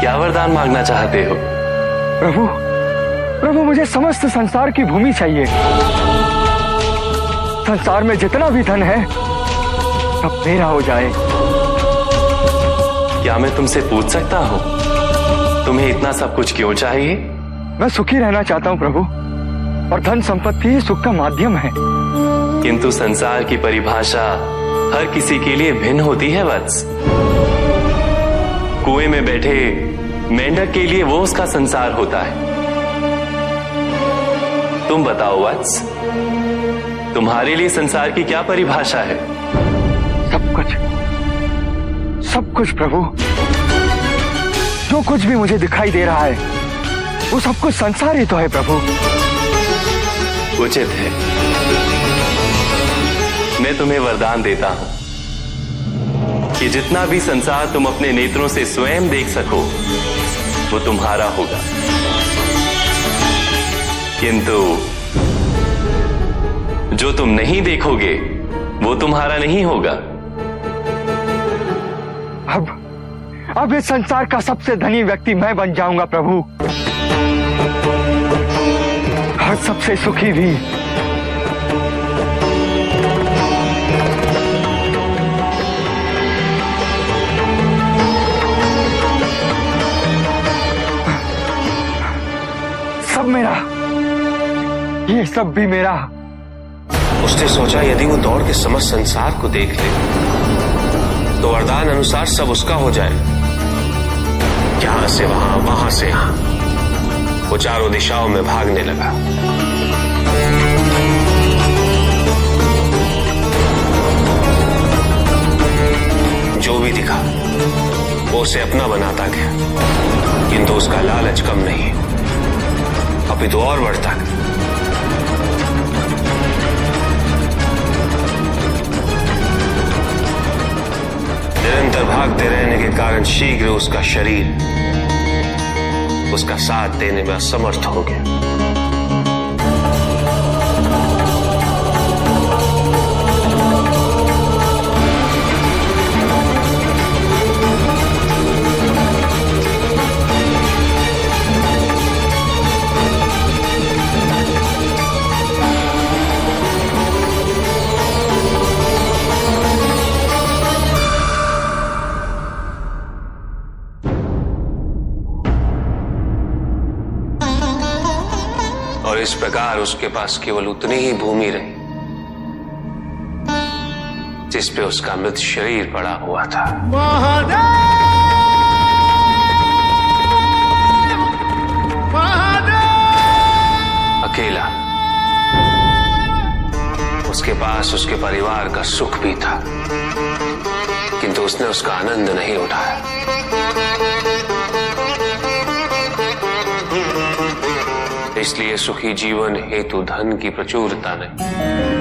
क्या वरदान मांगना चाहते हो? प्रभु, प्रभु मुझे समस्त संसार की भूमि चाहिए। संसार में जितना भी धन है सब मेरा हो जाए। क्या मैं तुमसे पूछ सकता हूँ तुम्हें इतना सब कुछ क्यों चाहिए? मैं सुखी रहना चाहता हूँ प्रभु, और धन संपत्ति ही सुख का माध्यम है। किंतु संसार की परिभाषा हर किसी के लिए भिन्न होती है वत्स। कुएं में बैठे मेंढक के लिए वो उसका संसार होता है। तुम बताओ वत्स, तुम्हारे लिए संसार की क्या परिभाषा है? सब कुछ प्रभु, जो कुछ भी मुझे दिखाई दे रहा है वो सब कुछ संसार ही तो है प्रभु। उचित है, मैं तुम्हें वरदान देता हूं कि जितना भी संसार तुम अपने नेत्रों से स्वयं देख सको वो तुम्हारा होगा, किंतु जो तुम नहीं देखोगे वो तुम्हारा नहीं होगा। अब इस संसार का सबसे धनी व्यक्ति मैं बन जाऊंगा प्रभु, और सबसे सुखी भी। सब मेरा, ये सब भी मेरा। उसने सोचा यदि वो दौड़ के समस्त संसार को देख ले तो वरदान अनुसार सब उसका हो जाए। यहां से वहां, वहां से यहां, वो चारों दिशाओं में भागने लगा। जो भी दिखा वो उसे अपना बनाता गया, किंतु उसका लालच कम नहीं, अपितु और बढ़ता गया। निरंतर भागते रहने के कारण शीघ्र उसका शरीर उसका साथ देने में असमर्थ हो गया। और इस प्रकार उसके पास केवल उतनी ही भूमि रही जिस पे उसका मृत शरीर पड़ा हुआ था। अकेला, उसके पास उसके परिवार का सुख भी था, किंतु उसने उसका आनंद नहीं उठाया। इसलिए सुखी जीवन हेतु धन की प्रचुरता नहीं,